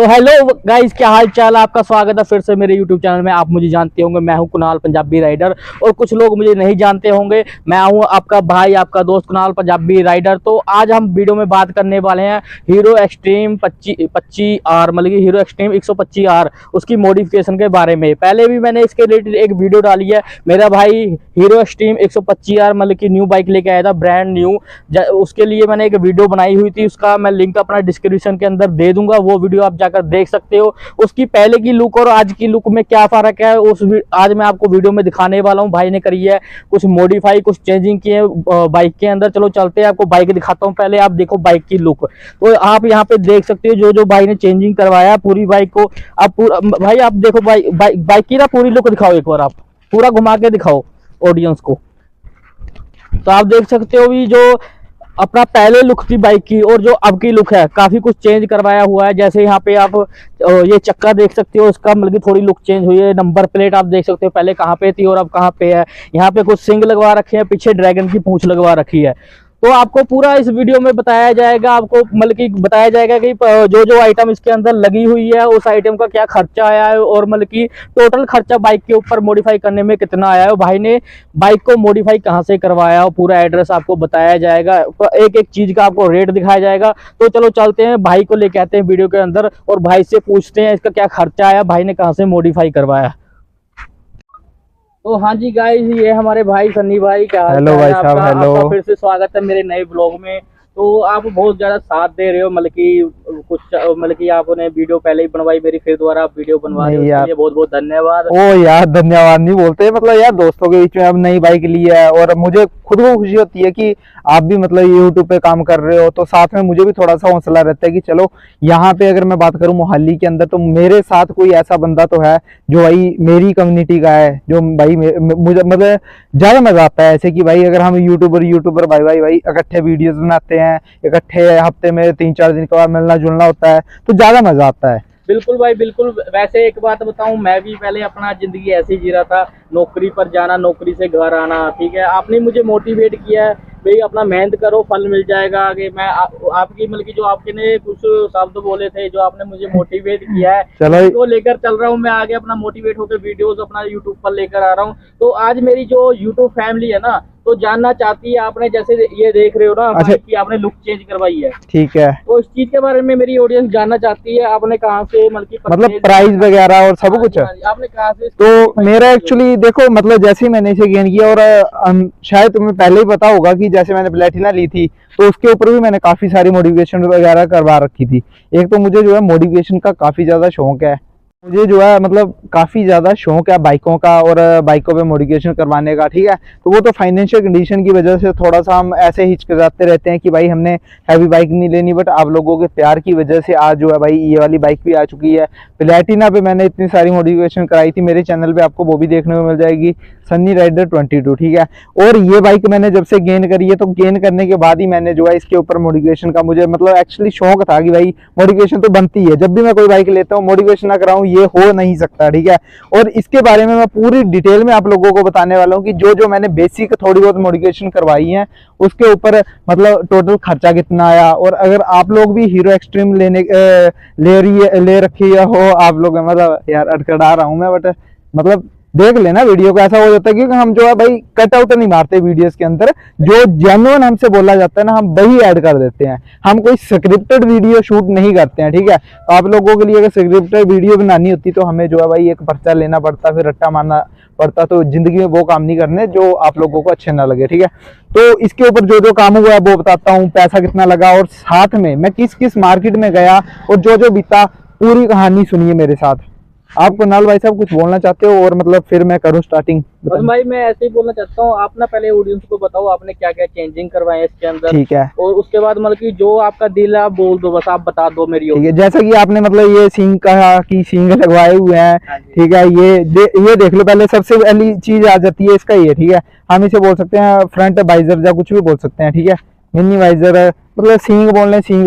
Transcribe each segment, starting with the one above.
Hello guys, क्या हाल चाल। आपका स्वागत है फिर से मेरे यूट्यूब चैनल में। आप मुझे जानते होंगे, मैं हूं कुणाल पंजाबी राइडर। और कुछ लोग मुझे नहीं जानते होंगे, मैं हूं आपका भाई, आपका दोस्त कुणाल पंजाबी राइडर। तो आज हम वीडियो में बात करने वाले हैं हीरो एक्सट्रीम 25R, मतलब कि हीरो एक्सट्रीम 125R, उसकी मॉडिफिकेशन के बारे में। पहले भी मैंने इसके रिलेटेड एक वीडियो डाली है। मेरा भाई हीरो एक्सट्रीम 125R मतलब कि न्यू बाइक लेके आया था, ब्रांड न्यू। उसके लिए मैंने एक वीडियो बनाई हुई थी, उसका मैं लिंक अपना डिस्क्रिप्शन के अंदर दे दूंगा। वो वीडियो आप जाकर देख सकते हो। उसकी पहले की लुक और आज की लुक में क्या फर्क है, आज मैं आपको वीडियो में दिखाने वाला हूं। भाई ने करी है कुछ मॉडिफाई, कुछ चेंजिंग किए बाइक के अंदर। चलो चलते हैं, आपको बाइक दिखाता हूं। पहले आप देखो बाइक की लुक, तो आप यहाँ पे देख सकते हो जो जो भाई ने चेंजिंग करवाया पूरी बाइक को। आप भाई आप देखो बाइक की ना पूरी लुक दिखाओ, एक बार आप पूरा घुमा के दिखाओ ऑडियंस को। तो आप देख सकते हो भी जो अपना पहले लुक थी बाइक की और जो अब की लुक है, काफी कुछ चेंज करवाया हुआ है। जैसे यहाँ पे आप ये चक्का देख सकते हो, उसका मतलब थोड़ी लुक चेंज हुई है। नंबर प्लेट आप देख सकते हो, पहले कहाँ पे थी और अब कहाँ पे है। यहाँ पे कुछ सिंग लगवा रखे हैं, पीछे ड्रैगन की पूंछ लगवा रखी है। तो आपको पूरा इस वीडियो में बताया जाएगा, आपको मतलब कि बताया जाएगा कि जो जो आइटम इसके अंदर लगी हुई है उस आइटम का क्या खर्चा आया है, और मतलब कि टोटल खर्चा बाइक के ऊपर मॉडिफाई करने में कितना आया है, भाई ने बाइक को मॉडिफाई कहाँ से करवाया है, पूरा एड्रेस आपको बताया जाएगा। एक एक चीज का आपको रेट दिखाया जाएगा। तो चलो चलते हैं, भाई को लेके आते हैं वीडियो के अंदर और भाई से पूछते हैं इसका क्या खर्चा आया, भाई ने कहाँ से मॉडिफाई करवाया। तो हाँ जी गाइस, ये हमारे भाई सन्नी भाई, क्या हेलो भाई साहब। हेलो, आपका फिर से स्वागत है मेरे नए ब्लॉग में। तो आप बहुत ज्यादा साथ दे रहे हो, मतलब कि कुछ मतलब कि आपने वीडियो पहले ही बनवाई मेरी, फिर दोबारा आप वीडियो बनवा रहे हो, इसके लिए बहुत बहुत धन्यवाद। ओ यार धन्यवाद नहीं बोलते, मतलब यार दोस्तों के बीच में अब नई बाइक ली है और मुझे खुद को खुशी होती है कि आप भी मतलब यूट्यूब पे काम कर रहे हो, तो साथ में मुझे भी थोड़ा सा हौसला रहता है कि चलो यहाँ पे अगर मैं बात करूँ मोहाली के अंदर, तो मेरे साथ कोई ऐसा बंदा तो है जो भाई मेरी कम्युनिटी का है, जो भाई मुझे मतलब ज्यादा मजा आता है। ऐसे कि भाई अगर हम यूट्यूबर भाई भाई भाई इकट्ठे वीडियोस बनाते हैं, इकट्ठे हफ्ते में 3-4 दिन के बाद मिलना जुलना होता है, तो ज्यादा मजा आता है। बिल्कुल भाई बिल्कुल। वैसे एक बात बताऊं, मैं भी पहले अपना जिंदगी ऐसे ही जी रहा था, नौकरी पर जाना, नौकरी से घर आना। ठीक है, आपने मुझे मोटिवेट किया है भाई अपना मेहनत करो, फल मिल जाएगा आगे। मैं आपकी मतलब कि जो आपके ने कुछ शब्द बोले थे, जो आपने मुझे मोटिवेट किया है, चलो तो लेकर चल रहा हूँ मैं आगे, अपना मोटिवेट होकर वीडियोस अपना यूट्यूब पर लेकर आ रहा हूँ। तो आज मेरी जो यूट्यूब फैमिली है ना, तो जानना चाहती है, आपने जैसे ये देख रहे हो ना अच्छा, कि आपने लुक चेंज करवाई है, ठीक है, तो इस चीज के बारे में मेरी ऑडियंस जानना चाहती है, आपने कहाँ से मतलब प्राइस वगैरह और सब कुछ है। आपने कहाँ से। तो मेरा एक्चुअली देखो, मतलब जैसे ही मैंने इसे गेन किया, और शायद तुम्हें पहले ही पता होगा कि जैसे मैंने प्लेटिना ली थी, तो उसके ऊपर भी मैंने काफी सारी मॉडिफिकेशन वगैरह करवा रखी थी। एक तो मुझे जो है मॉडिफिकेशन का काफी ज्यादा शौक है, मुझे जो है मतलब काफी ज्यादा शौक है बाइकों का और बाइकों पे मॉडिफिकेशन करवाने का। ठीक है, तो वो तो फाइनेंशियल कंडीशन की वजह से थोड़ा सा हम ऐसे हिचकिचाते रहते हैं कि भाई हमने हैवी बाइक नहीं लेनी, बट आप लोगों के प्यार की वजह से आज जो है भाई ये वाली बाइक भी आ चुकी है। प्लेटिना पे मैंने इतनी सारी मॉडिफिकेशन कराई थी, मेरे चैनल पे आपको वो भी देखने को मिल जाएगी, सन्नी राइडर 22। ठीक है, और ये बाइक मैंने जब से गेन करी है, तो गेन करने के बाद ही मैंने जो है इसके ऊपर मॉडिफिकेशन का मुझे मतलब एक्चुअली शौक था कि भाई मॉडिफिकेशन तो बनती है, जब भी मैं कोई बाइक लेता हूँ मॉडिफिकेशन ना कराऊं ये हो नहीं सकता। ठीक है, और इसके बारे में मैं पूरी डिटेल में आप लोगों को बताने वाला हूँ कि जो जो मैंने बेसिक थोड़ी बहुत मॉडिफिकेशन करवाई है उसके ऊपर मतलब टोटल खर्चा कितना आया। और अगर आप लोग भी हीरो एक्सट्रीम ले रखी हो आप लोग, मतलब यार अटकड़ा रहा हूँ मैं, बट मतलब देख लेना वीडियो को। ऐसा हो जाता है क्योंकि हम जो है भाई कट आउट नहीं मारते वीडियोस के अंदर, जो जेन्युइन हमसे बोला जाता है ना हम वही ऐड कर देते हैं, हम कोई स्क्रिप्टेड वीडियो शूट नहीं करते हैं। ठीक है, तो आप लोगों के लिए अगर स्क्रिप्टेड वीडियो बनानी होती तो हमें जो है भाई एक पर्चा लेना पड़ता, फिर रट्टा मारना पड़ता, तो जिंदगी में वो काम नहीं करने जो आप लोगों को अच्छे ना लगे। ठीक है, तो इसके ऊपर जो जो काम हुआ है वो बताता हूँ, पैसा कितना लगा और साथ में मैं किस किस मार्केट में गया और जो जो बीता, पूरी कहानी सुनिए मेरे साथ। आप कुणाल भाई साहब कुछ बोलना चाहते हो और मतलब फिर मैं करूं स्टार्टिंग? भाई मैं ऐसे ही बोलना चाहता हूँ, आप ना पहले ऑडियंस को बताओ आपने क्या क्या चेंजिंग करवाए हैं इसके अंदर। ठीक है, और उसके बाद मतलब कि जो आपका दिल है आप बोल दो, बस आप बता दो मेरी। ठीक है, जैसा कि आपने मतलब ये सींग कहा कि सींग लगवाए हुए हैं। ठीक है, ये देख लो, पहले सबसे पहली चीज आ जाती है इसका ये। ठीक है, हम इसे बोल सकते हैं फ्रंट वाइजर या कुछ भी बोल सकते हैं। ठीक है, मिनी वाइजर मतलब सींग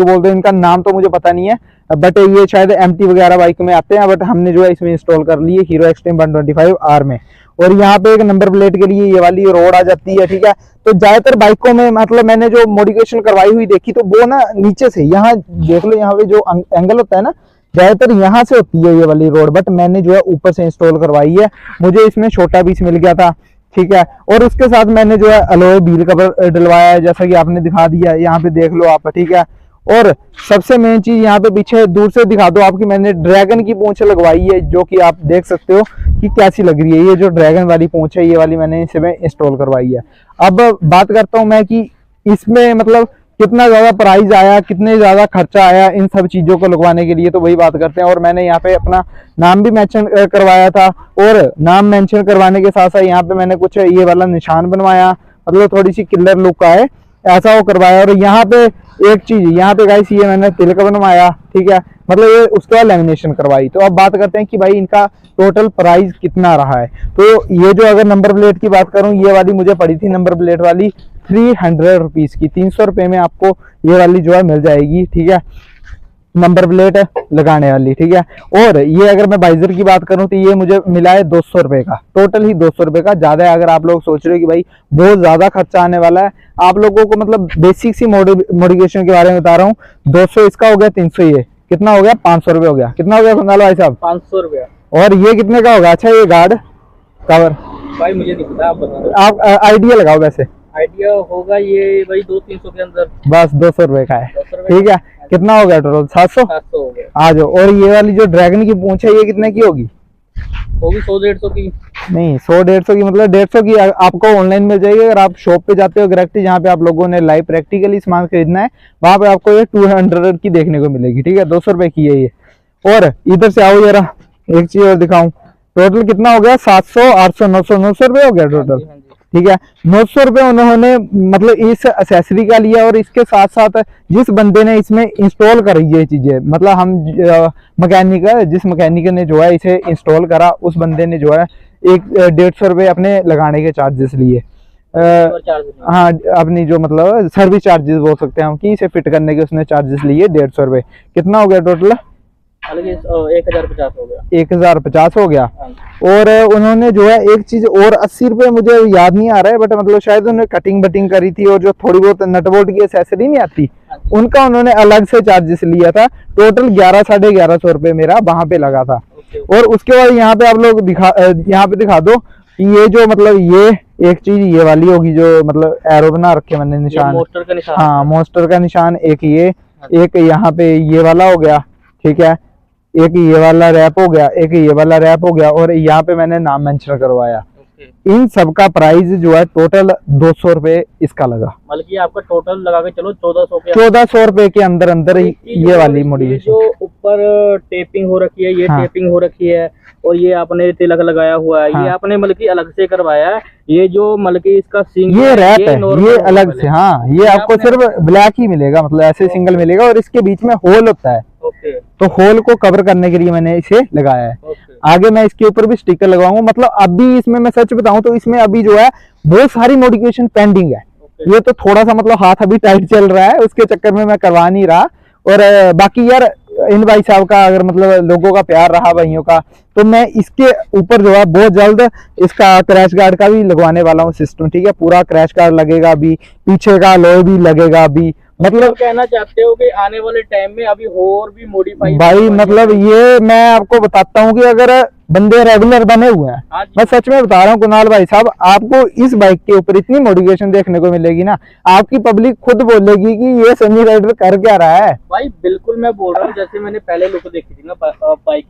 बोल दो, इनका नाम तो मुझे पता नहीं है, बट ये शायद एमटी वगैरह बाइक में आते हैं, बट हमने जो है इसमें इंस्टॉल कर लिए हीरो एक्सट्रीम 125R में। और यहाँ पे एक नंबर प्लेट के लिए ये वाली रोड आ जाती है। ठीक है, तो ज्यादातर बाइकों में मतलब मैंने जो मॉडिफिकेशन करवाई हुई देखी, तो वो ना नीचे से, यहाँ देख लो, यहाँ पे जो एंगल होता है ना, ज्यादातर यहाँ से होती है ये वाली रोड, बट मैंने जो है ऊपर से इंस्टॉल करवाई है। मुझे इसमें छोटा पीस मिल गया था, ठीक है। और उसके साथ मैंने जो है अलॉय व्हील कवर डलवाया है, जैसा कि आपने दिखा दिया, यहाँ पे देख लो आप, ठीक है। और सबसे मेन चीज यहाँ पे पीछे दूर से दिखा दो आपकी, मैंने ड्रैगन की पूंछ लगवाई है, जो कि आप देख सकते हो कि कैसी लग रही है। ये जो ड्रैगन वाली पूंछ है, ये वाली मैंने इसमें इंस्टॉल करवाई है। अब बात करता हूँ मैं कि इसमें मतलब कितना ज्यादा प्राइस आया, कितने ज्यादा खर्चा आया इन सब चीजों को लगवाने के लिए, तो वही बात करते हैं। और मैंने यहाँ पे अपना नाम भी मेंशन करवाया था, और नाम मेंशन करवाने के साथ साथ यहाँ पे मैंने कुछ ये वाला निशान बनवाया, मतलब थोड़ी सी किलर लुक का है, ऐसा वो करवाया। और यहाँ पे एक चीज, यहाँ पे गाइस ये मैंने तिलक बनवाया, ठीक है, मतलब ये उसके बाद लेमिनेशन करवाई। तो अब बात करते हैं कि भाई इनका टोटल प्राइस कितना रहा है। तो ये जो अगर नंबर प्लेट की बात करूं, ये वाली मुझे पड़ी थी नंबर प्लेट वाली 300 रुपीज की, 300 रुपए में आपको ये वाली जो है मिल जाएगी, ठीक है, नंबर प्लेट लगाने वाली, ठीक है। और ये अगर मैं बाइजर की बात करूं तो ये मुझे मिला है 200 रुपए का, टोटल ही 200 रुपए का। ज्यादा है, अगर आप लोग सोच रहे हो कि भाई बहुत ज्यादा खर्चा आने वाला है, आप लोगों को मतलब बेसिक सी मॉडिफिकेशन के बारे में बता रहा हूँ। 200 इसका हो गया, 300 ये कितना हो गया, 500 रुपए हो गया। कितना हो गया कुणाल भाई साहब? 500 रुपया। और ये कितने का होगा? अच्छा ये गार्ड कवर भाई मुझे नहीं पता, आप बता दो। आप आइडिया लगाओ, वैसे आइडिया होगा ये भाई 200-300 के अंदर। बस 200 रुपए का है, 200 रुपए ठीक है। कितना हो गया टोटल? 700 हो गया। आ जाओ। और ये वाली जो ड्रैगन की पूंछ है, ये कितने की होगी? होगी 100-150 की। नहीं, 100-150 की, मतलब 150 की आपको ऑनलाइन मिल जाएगी। अगर आप शॉप पे जाते हो डायरेक्टली, जहाँ पे आप लोगों ने लाइव प्रैक्टिकली सामान खरीदना है, वहां पे आपको ये 200 की देखने को मिलेगी, ठीक है। 200 रुपए की है ये। और इधर से आओ जरा, एक चीज और दिखाऊं, टोटल कितना हो गया? 700, 800, 900, 900 रुपए हो गया टोटल, ठीक है। 900 रुपए उन्होंने मतलब इस एक्सेसरी का लिया। और इसके साथ साथ जिस बंदे ने इसमें इंस्टॉल करी ये चीजें, मतलब हम मैकेनिक, जिस मैकेनिक ने जो है इसे इंस्टॉल करा, उस बंदे ने जो है 150 रुपए अपने लगाने के चार्जेस लिए। हाँ, अपनी जो मतलब सर्विस चार्जेस बोल सकते हैं हम, कि इसे फिट करने के उसने चार्जेस लिए 150 रुपए। कितना हो गया टोटल? 1050 हो गया। 1050 हो गया। और उन्होंने जो है एक चीज और 80 रुपए, मुझे याद नहीं आ रहा है, बट मतलब शायद उन्होंने कटिंग बटिंग करी थी, और जो थोड़ी बहुत नट बोल्ट की एक्सेसरी नहीं आती, उनका उन्होंने अलग से चार्जेस लिया था। टोटल 1100-1150 रुपए मेरा वहां पे लगा था। और उसके बाद यहाँ पे आप लोग यहाँ पे दिखा दो कि ये जो मतलब ये एक चीज ये वाली होगी, जो मतलब एरो बना रखे मैंने निशान, मोस्टर का निशान। हाँ, मोस्टर का निशान। एक ये, एक यहाँ पे ये वाला हो गया, ठीक है, एक ये वाला रैप हो गया, एक ये वाला रैप हो गया। और यहाँ पे मैंने नाम मेंशन करवाया। इन सब का प्राइस जो है टोटल 200 रुपए इसका लगा, मतलब कि आपका टोटल लगा के चलो 1400 रुपए के अंदर अंदर ये वाली मॉडिफिकेशन। जो ऊपर टेपिंग हो रखी है, ये हाँ। टेपिंग हो रखी है, और ये आपने तिलक लगाया हुआ है, हाँ। ये आपने मतलब कि अलग से करवाया है। ये जो मतलब कि इसका सिंग, ये रैप है, ये अलग से, हाँ, ये आपको सिर्फ ब्लैक ही मिलेगा, मतलब ऐसे सिंगल मिलेगा। और इसके बीच में होल होता है, तो होल को कवर करने के लिए मैंने इसे लगाया है। आगे मैं इसके ऊपर भी स्टिकर लगाऊंगा। मतलब अभी इसमें मैं सच बताऊं तो इसमें अभी जो है बहुत सारी मॉडिफिकेशन पेंडिंग है। ये तो थोड़ा सा मतलब हाथ अभी टाइट चल रहा है, उसके चक्कर में मैं करवा नहीं रहा। और बाकी यार इन भाई साहब का अगर मतलब लोगों का प्यार रहा, भाइयों का, तो मैं इसके ऊपर जो है बहुत जल्द इसका क्रैश गार्ड का भी लगवाने वाला हूँ सिस्टम, ठीक है। पूरा क्रैश गार्ड लगेगा अभी, पीछे का लोहे भी लगेगा अभी। मतलब कहना चाहते हो कि आने वाले टाइम में अभी और भी मॉडिफाई भाई, मतलब ये मैं आपको बताता हूँ कि अगर बंदे रेगुलर बने हुए हैं, मैं सच में बता रहा हूँ कुणाल भाई साहब, आपको इस बाइक के ऊपर इतनी मॉडिफिकेशन देखने को मिलेगी ना, आपकी पब्लिक खुद बोलेगी कि ये सनी राइडर कर क्या रहा है। भाई बिल्कुल मैं बोल रहा हूँ, जैसे मैंने पहले लुक देखी थी ना बाइक की,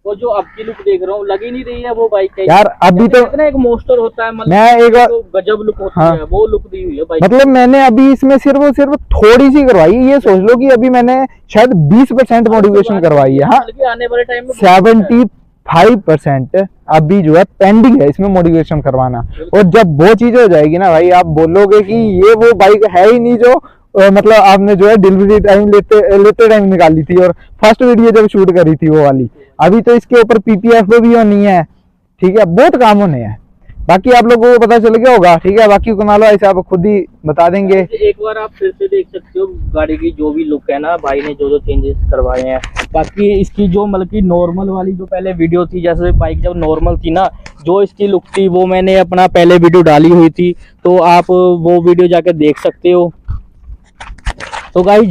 वो जो अब की लुक देख रहा हूँ लग ही नहीं रही है वो बाइक यार। अभी तो एक मोस्टर होता है, मतलब मैं एक तो गजब लुक होती है, वो लुक दी हुई है बाइक। मतलब मैंने अभी इसमें सिर्फ थोड़ी सी करवाई है। ये सोच लो कि अभी मैंने शायद 20% मॉडिफिकेशन करवाई है। हाँ, आने वाले टाइम में 75% अभी जो है पेंडिंग है इसमें मॉडिफिकेशन करवाना। और जब वो चीज हो जाएगी ना भाई, आप बोलोगे कि ये वो बाइक है ही नहीं जो मतलब आपने जो है डिलीवरी टाइम लेते टाइम निकाली थी, और फर्स्ट वीडियो जब शूट करी थी वो वाली। अभी तो इसके ऊपर पीपीएफ भी होनी है, ठीक है, बहुत काम होने हैं। बाकी आप लोगों को पता चल गया होगा, ठीक है। बाकी कुणाल भाई साहब खुद ही बता देंगे। एक बार आप फिर से देख सकते हो गाड़ी की जो भी लुक है ना, भाई ने जो जो चेंजेस करवाए हैं। बाकी इसकी जो मतलब की नॉर्मल वाली जो पहले वीडियो थी, जैसे बाइक जब नॉर्मल थी ना, जो इसकी लुक थी वो मैंने अपना पहले वीडियो डाली हुई थी, तो आप वो वीडियो जाकर देख सकते हो। तो गाइस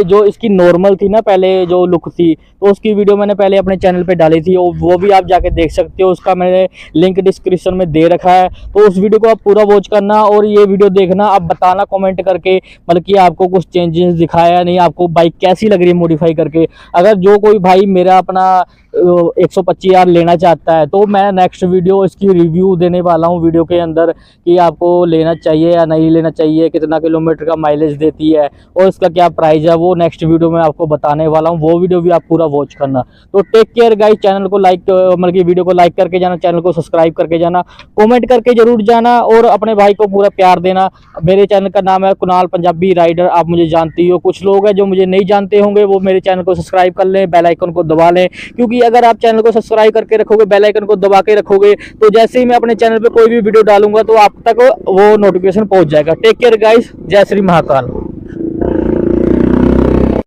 जो इसकी नॉर्मल थी ना, पहले जो लुक थी, तो उसकी वीडियो मैंने पहले अपने चैनल पे डाली थी, वो भी आप जाके देख सकते हो। उसका मैंने लिंक डिस्क्रिप्शन में दे रखा है, तो उस वीडियो को आप पूरा वॉच करना और ये वीडियो देखना। आप बताना कमेंट करके, मतलब कि आपको कुछ चेंजेस दिखाया या नहीं, आपको बाइक कैसी लग रही है मॉडिफाई करके। अगर जो कोई भाई मेरा अपना 125R लेना चाहता है, तो मैं नेक्स्ट वीडियो इसकी रिव्यू देने वाला हूँ वीडियो के अंदर, कि आपको लेना चाहिए या नहीं लेना चाहिए, कितना किलोमीटर का माइलेज देती है और इसका क्या प्राइस है, वो नेक्स्ट वीडियो में आपको बताने वाला हूँ। वो वीडियो भी आप पूरा वॉच करना। तो टेक केयर गाइस, चैनल को लाइक, मतलब कि वीडियो को लाइक करके जाना, चैनल को सब्सक्राइब करके जाना, कमेंट करके जरूर जाना और अपने भाई को पूरा प्यार देना। मेरे चैनल का नाम है कुणाल पंजाबी राइडर, आप मुझे जानती हो। कुछ लोग हैं जो मुझे नहीं जानते होंगे, वो मेरे चैनल को सब्सक्राइब कर लें, बेल आइकन को दबा लें, क्योंकि अगर आप चैनल को सब्सक्राइब करके रखोगे, बेल आइकन को दबा के रखोगे, तो जैसे ही मैं अपने चैनल पे कोई भी वीडियो डालूंगा तो आप तक वो नोटिफिकेशन पहुंच जाएगा। टेक केयर गाइस, जय श्री महाकाल।